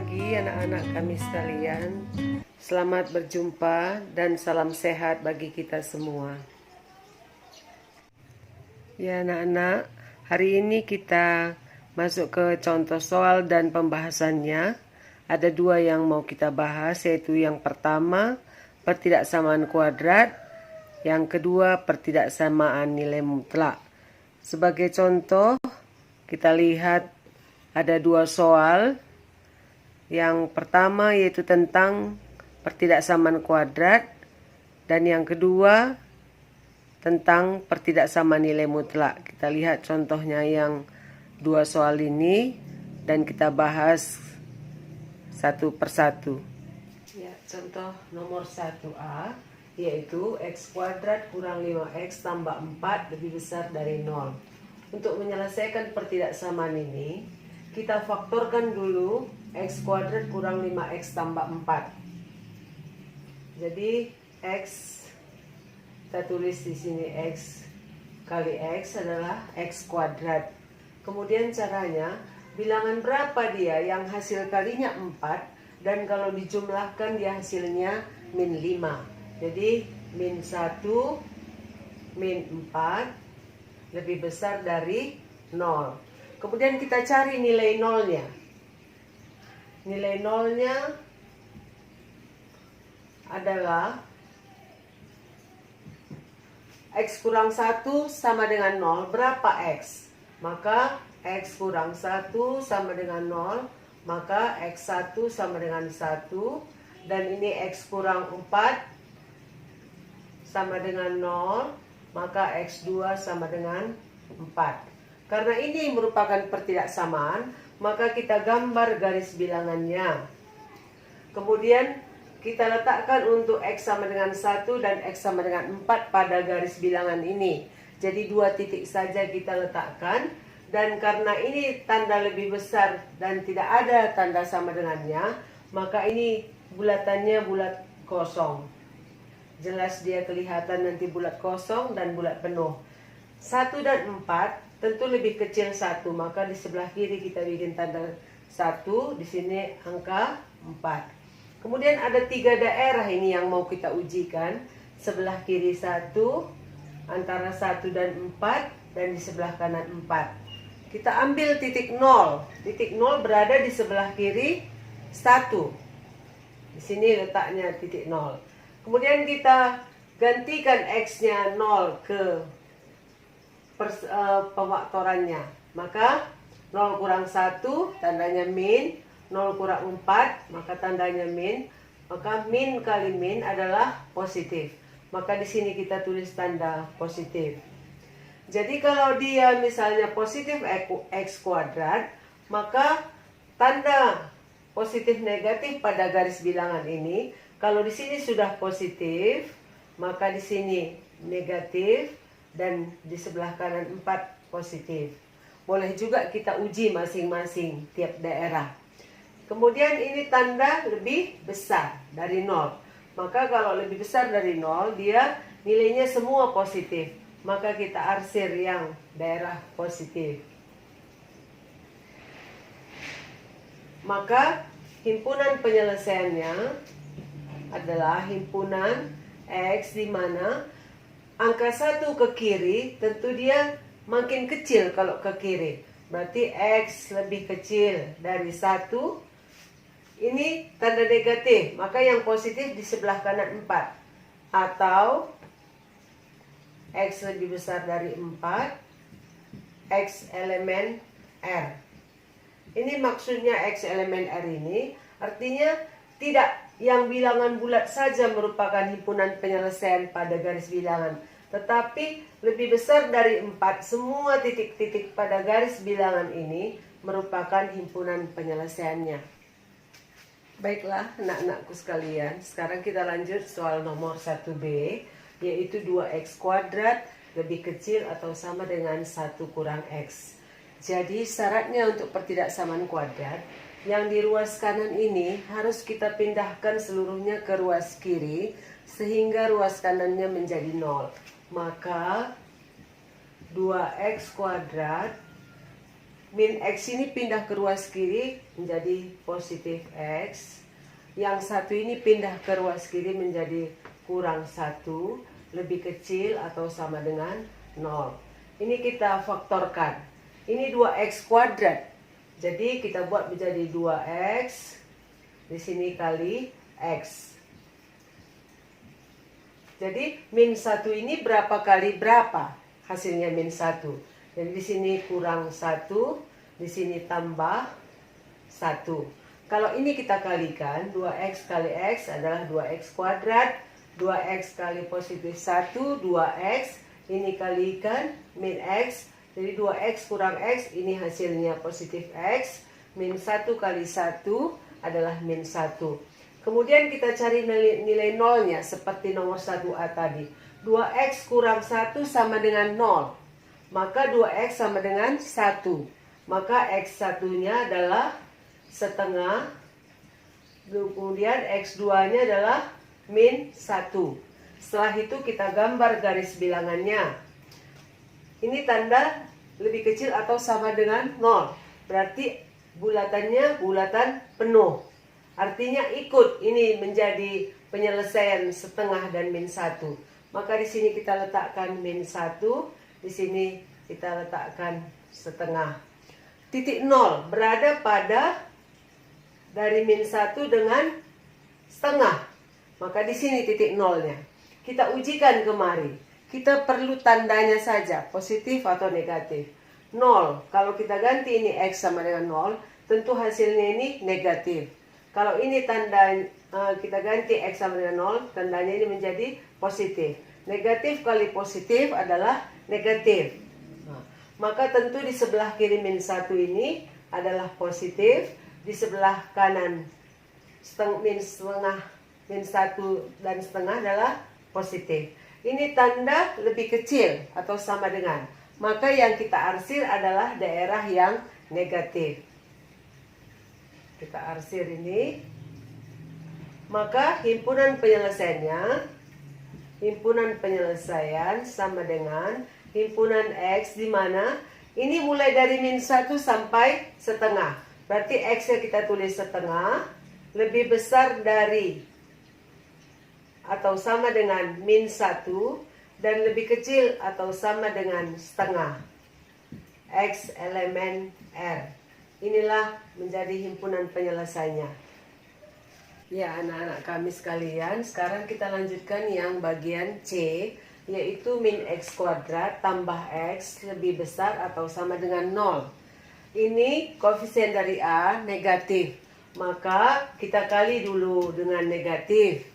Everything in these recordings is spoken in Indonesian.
pagi anak-anak kami sekalian. Selamat berjumpa dan salam sehat bagi kita semua. Ya anak-anak, hari ini kita masuk ke contoh soal dan pembahasannya. Ada dua yang mau kita bahas, yaitu yang pertama pertidaksamaan kuadrat, yang kedua pertidaksamaan nilai mutlak. Sebagai contoh, kita lihat ada dua soal. Yang pertama yaitu tentang pertidaksamaan kuadrat, dan yang kedua tentang pertidaksamaan nilai mutlak. Kita lihat contohnya yang dua soal ini dan kita bahas satu persatu. Ya, contoh nomor 1A yaitu x kuadrat kurang 5x tambah 4 lebih besar dari 0. Untuk menyelesaikan pertidaksamaan ini, kita faktorkan dulu x kuadrat kurang 5x tambah 4. Jadi x, kita tulis di sini x kali x adalah x kuadrat. Kemudian caranya, bilangan berapa dia yang hasil kalinya 4, dan kalau dijumlahkan dia hasilnya min 5. Jadi min 1 min 4 lebih besar dari 0. Kemudian kita cari nilai nolnya. Nilai nolnya adalah x kurang 1 sama dengan 0. Berapa x? Maka x kurang 1 sama dengan 0. Maka x1 sama dengan 1. Dan ini x kurang 4 sama dengan 0. Maka x2 sama dengan 4. Karena ini merupakan pertidaksamaan, maka kita gambar garis bilangannya. Kemudian kita letakkan untuk x sama dengan 1 dan x sama dengan 4 pada garis bilangan ini. Jadi 2 titik saja kita letakkan. Dan karena ini tanda lebih besar dan tidak ada tanda sama dengannya, maka ini bulatannya bulat kosong. Jelas dia kelihatan nanti bulat kosong dan bulat penuh. 1 dan 4 tentu lebih kecil 1, maka di sebelah kiri kita bikin tanda 1, di sini angka 4. Kemudian ada 3 daerah ini yang mau kita ujikan. Sebelah kiri 1, antara 1 dan 4, dan di sebelah kanan 4. Kita ambil titik 0. Titik 0 berada di sebelah kiri 1. Di sini letaknya titik 0. Kemudian kita gantikan x-nya 0 ke pemfaktorannya. Maka 0 kurang 1 tandanya min, 0 kurang 4 maka tandanya min. Maka min kali min adalah positif. Maka di sini kita tulis tanda positif. Jadi kalau dia misalnya positif x kuadrat, maka tanda positif negatif pada garis bilangan ini, kalau di sini sudah positif, maka di sini negatif. Dan di sebelah kanan 4 positif. Boleh juga kita uji masing-masing tiap daerah. Kemudian ini tanda lebih besar dari 0. Maka kalau lebih besar dari 0, dia nilainya semua positif. Maka kita arsir yang daerah positif. Maka himpunan penyelesaiannya adalah himpunan x, di mana angka 1 ke kiri tentu dia makin kecil kalau ke kiri. Berarti x lebih kecil dari 1. Ini tanda negatif, maka yang positif di sebelah kanan 4. Atau x lebih besar dari 4, x elemen R. Ini maksudnya x elemen R ini, artinya tidak yang bilangan bulat saja merupakan himpunan penyelesaian pada garis bilangan, tetapi lebih besar dari 4. Semua titik-titik pada garis bilangan ini merupakan himpunan penyelesaiannya. Baiklah anak-anakku sekalian, sekarang kita lanjut soal nomor 1B, yaitu 2x kuadrat lebih kecil atau sama dengan 1 kurang x. Jadi syaratnya untuk pertidaksamaan kuadrat, yang di ruas kanan ini harus kita pindahkan seluruhnya ke ruas kiri sehingga ruas kanannya menjadi 0. Maka 2x kuadrat min X ini pindah ke ruas kiri menjadi positif X. Yang satu ini pindah ke ruas kiri menjadi kurang 1, lebih kecil atau sama dengan 0. Ini kita faktorkan. Ini 2X kuadrat. Jadi kita buat menjadi 2X. Di sini kali X. Jadi min 1 ini berapa kali berapa? Hasilnya min 1. Jadi di sini kurang 1, di sini tambah 1. Kalau ini kita kalikan, 2X kali X adalah 2X kuadrat. 2X kali positif 1, 2X. Ini kalikan min X. Jadi 2X kurang X, ini hasilnya positif X. Min 1 kali 1 adalah min 1. Kemudian kita cari nilai nolnya seperti nomor 1A tadi. 2X kurang 1 sama dengan 0. Maka 2X sama dengan 1. Maka X1-nya adalah setengah. Kemudian X2-nya adalah min 1. Setelah itu kita gambar garis bilangannya. Ini tanda lebih kecil atau sama dengan 0. Berarti bulatannya bulatan penuh. Artinya ikut ini menjadi penyelesaian setengah dan min 1. Maka di sini kita letakkan min 1, di sini kita letakkan setengah. Titik 0 berada pada dari min 1 dengan setengah. Maka di sini titik 0-nya. Kita ujikan kemari. Kita perlu tandanya saja, positif atau negatif. 0, kalau kita ganti ini X sama dengan 0, tentu hasilnya ini negatif. Kalau ini tanda kita ganti X sama dengan 0, tandanya ini menjadi positif. Negatif kali positif adalah negatif. Maka tentu di sebelah kiri min 1 ini adalah positif. Di sebelah kanan min 1 dan setengah adalah positif. Ini tanda lebih kecil atau sama dengan. Maka yang kita arsir adalah daerah yang negatif. Kita arsir ini. Maka himpunan penyelesaian sama dengan himpunan X, di mana ini mulai dari min 1 sampai setengah. Berarti X-nya kita tulis setengah, lebih besar dari atau sama dengan min 1, dan lebih kecil atau sama dengan setengah. X elemen R. Inilah menjadi himpunan penyelesaiannya. Ya, anak-anak kami sekalian, sekarang kita lanjutkan yang bagian C, yaitu min X kuadrat tambah X lebih besar atau sama dengan 0. Ini koefisien dari A negatif. Maka kita kali dulu dengan negatif.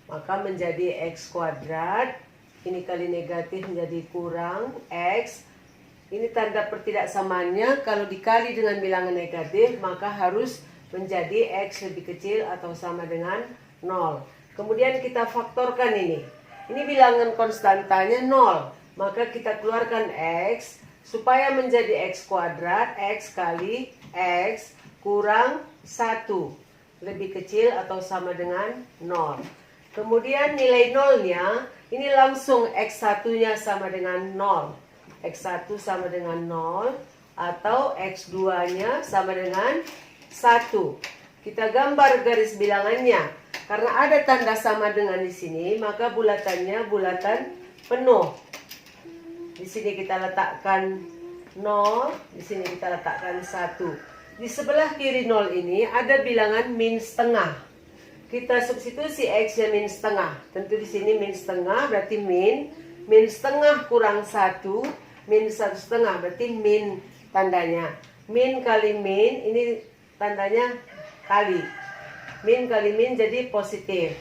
Maka menjadi X kuadrat. Ini kali negatif menjadi kurang X. Ini tanda pertidaksamaannya, kalau dikali dengan bilangan negatif, maka harus menjadi X lebih kecil atau sama dengan 0. Kemudian kita faktorkan ini. Ini bilangan konstantanya 0. Maka kita keluarkan X, supaya menjadi X kuadrat, X kali X kurang 1. Lebih kecil atau sama dengan 0. Kemudian nilai nolnya, ini langsung X1-nya sama dengan 0. X1 sama dengan 0 atau X2-nya sama dengan 1. Kita gambar garis bilangannya. Karena ada tanda sama dengan di sini, maka bulatannya bulatan penuh. Di sini kita letakkan 0, di sini kita letakkan 1. Di sebelah kiri 0 ini ada bilangan min setengah. Kita substitusi X-nya min setengah. Tentu di sini min setengah berarti min setengah kurang 1. Min 1/2 berarti min tandanya. Min kali min, ini tandanya kali. Min kali min jadi positif.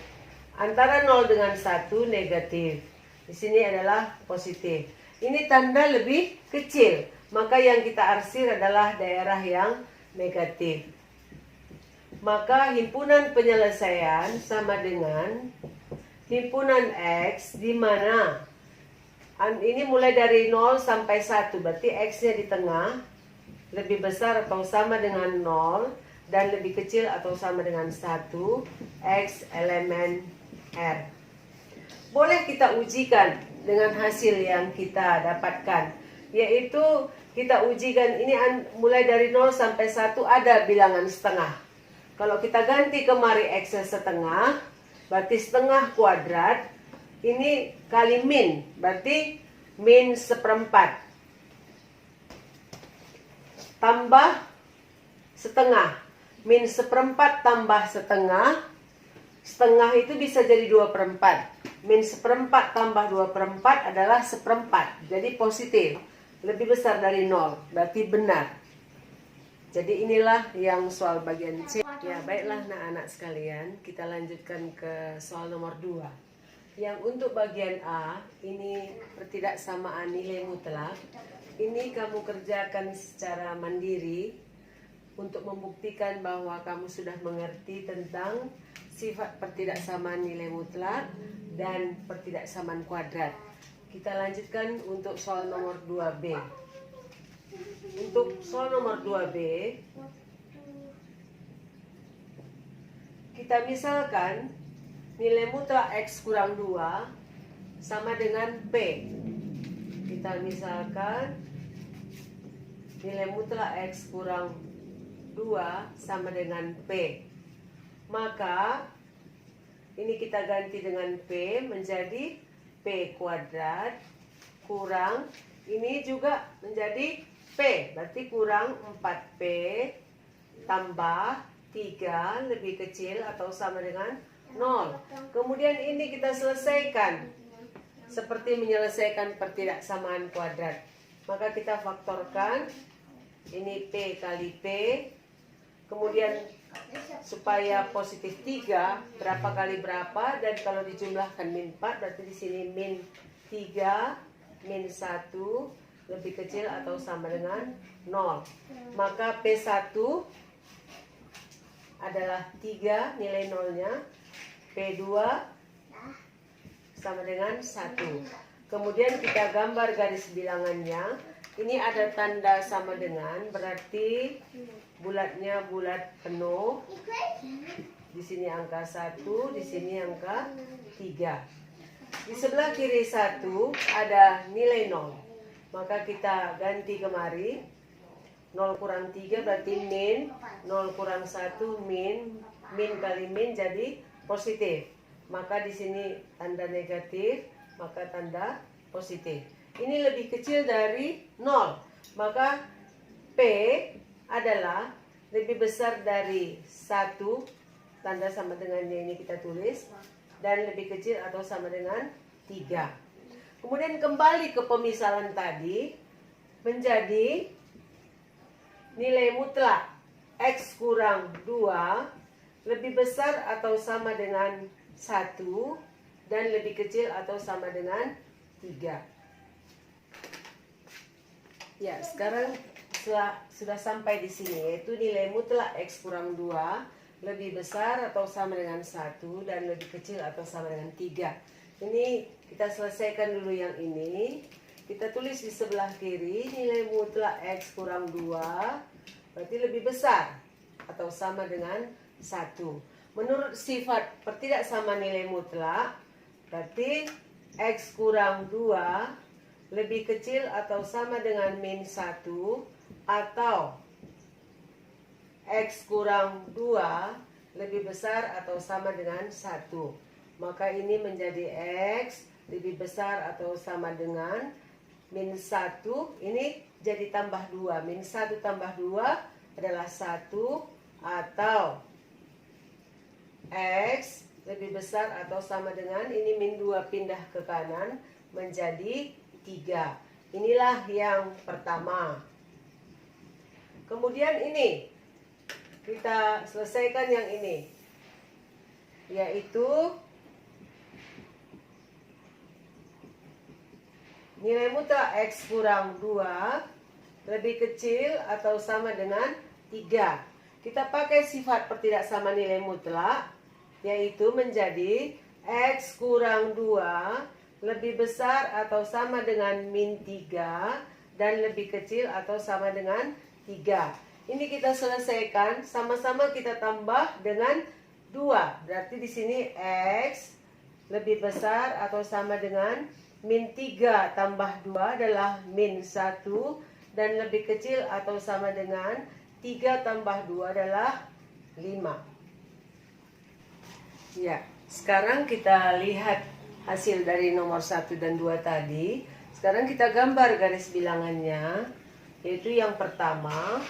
Antara 0 dengan 1 negatif. Di sini adalah positif. Ini tanda lebih kecil. Maka yang kita arsir adalah daerah yang negatif. Maka himpunan penyelesaian sama dengan himpunan X, di mana ini mulai dari 0 sampai 1, berarti X-nya di tengah, lebih besar atau sama dengan 0, dan lebih kecil atau sama dengan 1, X elemen R. Boleh kita ujikan dengan hasil yang kita dapatkan, yaitu kita ujikan ini mulai dari 0 sampai 1 ada bilangan setengah. Kalau kita ganti kemari X setengah, berarti setengah kuadrat. Ini kali min, berarti min seperempat. Tambah setengah. Min seperempat tambah setengah. Setengah itu bisa jadi 2/4. Min seperempat tambah 2/4 adalah seperempat. Jadi positif. Lebih besar dari 0. Berarti benar. Jadi inilah yang soal bagian C. Ya baiklah anak-anak sekalian. Kita lanjutkan ke soal nomor 2. Yang untuk bagian A. Ini pertidaksamaan nilai mutlak. Ini kamu kerjakan secara mandiri. Untuk membuktikan bahwa kamu sudah mengerti tentang sifat pertidaksamaan nilai mutlak dan pertidaksamaan kuadrat. Kita lanjutkan untuk soal nomor 2B. Untuk soal nomor 2B, kita misalkan nilai mutlak X kurang 2 sama dengan P. Kita misalkan nilai mutlak X kurang 2 sama dengan P. Maka ini kita ganti dengan P menjadi P kuadrat kurang ini juga menjadi P. Berarti kurang 4P tambah 3 lebih kecil atau sama dengan 0. Kemudian ini kita selesaikan seperti menyelesaikan pertidaksamaan kuadrat. Maka kita faktorkan ini P kali P. Kemudian supaya positif 3 berapa kali berapa, dan kalau dijumlahkan min 4 berarti di sini min 3 min 1 lebih kecil atau sama dengan 0. Maka P1 adalah 3 nilai nolnya, P2 sama dengan 1. Kemudian kita gambar garis bilangannya. Ini ada tanda sama dengan, berarti bulatnya bulat penuh. Di sini angka 1, di sini angka 3. Di sebelah kiri 1 ada nilai 0. Maka kita ganti kemari. 0 kurang 3 berarti min, 0 kurang 1 min, min kali min jadi positif. Maka di sini tanda negatif, maka tanda positif. Ini lebih kecil dari 0. Maka P adalah lebih besar dari 1, tanda sama dengannya ini kita tulis, dan lebih kecil atau sama dengan 3. Kemudian kembali ke pemisalan tadi, menjadi nilai mutlak X kurang 2 lebih besar atau sama dengan 1 dan lebih kecil atau sama dengan 3. Ya, sekarang sudah sampai di sini, yaitu nilai mutlak X kurang 2 lebih besar atau sama dengan 1 dan lebih kecil atau sama dengan 3. Ini kita selesaikan dulu yang ini. Kita tulis di sebelah kiri nilai mutlak X kurang 2 berarti lebih besar atau sama dengan 1. Menurut sifat pertidaksamaan nilai mutlak, berarti X kurang 2 lebih kecil atau sama dengan min 1 atau X kurang 2 lebih besar atau sama dengan 1. Maka ini menjadi X lebih besar atau sama dengan min 1. Ini jadi tambah 2. Min 1 tambah 2 adalah 1 atau X lebih besar atau sama dengan ini min 2 pindah ke kanan menjadi 3. Inilah yang pertama. Kemudian ini kita selesaikan yang ini, yaitu nilai mutlak X kurang 2 lebih kecil atau sama dengan 3. Kita pakai sifat pertidaksamaan nilai mutlak, yaitu menjadi X kurang 2 lebih besar atau sama dengan min 3 dan lebih kecil atau sama dengan 3. Ini kita selesaikan, sama-sama kita tambah dengan 2. Berarti di sini X lebih besar atau sama dengan min 3 tambah 2 adalah min 1 dan lebih kecil atau sama dengan 3 tambah 2 adalah 5. Ya, sekarang kita lihat hasil dari nomor 1 dan 2 tadi. Sekarang kita gambar garis bilangannya, yaitu yang pertama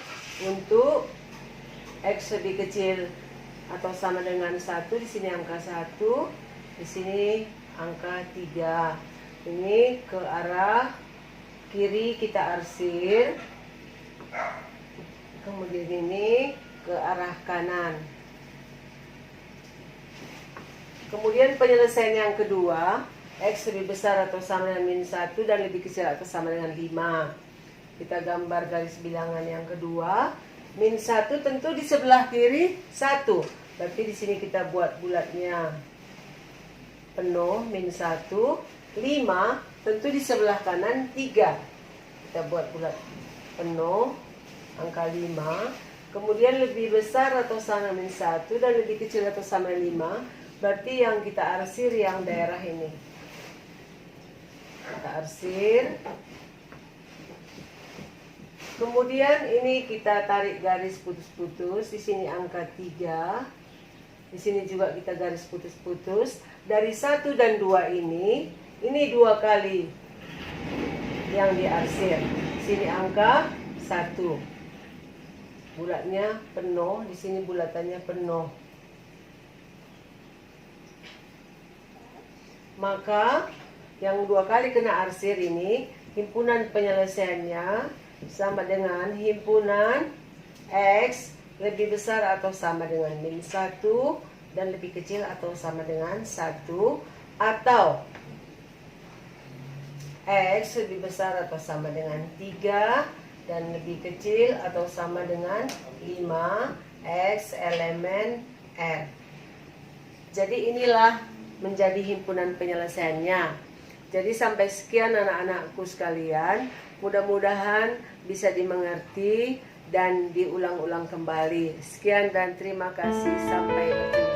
untuk X lebih kecil atau sama dengan 1, di sini angka 1, di sini angka 3. Ini ke arah kiri kita arsir, kemudian ini ke arah kanan. Kemudian penyelesaian yang kedua, X lebih besar atau sama dengan min 1 dan lebih kecil atau sama dengan 5. Kita gambar garis bilangan yang kedua. Min 1 tentu di sebelah kiri 1. Berarti di sini kita buat bulatnya penuh, min 1. 5 tentu di sebelah kanan 3. Kita buat bulat penuh, angka 5. Kemudian lebih besar atau sama min 1 dan lebih kecil atau sama 5. Berarti yang kita arsir yang daerah ini. Kita arsir. Kemudian ini kita tarik garis putus-putus. Di sini angka 3. Di sini juga kita garis putus-putus. Dari 1 dan 2 ini 2 kali yang diarsir. Di sini angka 1. Bulatnya penuh, di sini bulatannya penuh. Maka yang 2 kali kena arsir ini, himpunan penyelesaiannya sama dengan himpunan X lebih besar atau sama dengan min 1 dan lebih kecil atau sama dengan 1, atau X lebih besar atau sama dengan 3 dan lebih kecil atau sama dengan 5 X elemen R. Jadi inilah menjadi himpunan penyelesaiannya. Jadi sampai sekian anak-anakku sekalian, mudah-mudahan bisa dimengerti dan diulang-ulang kembali. Sekian dan terima kasih, sampai berjumpa.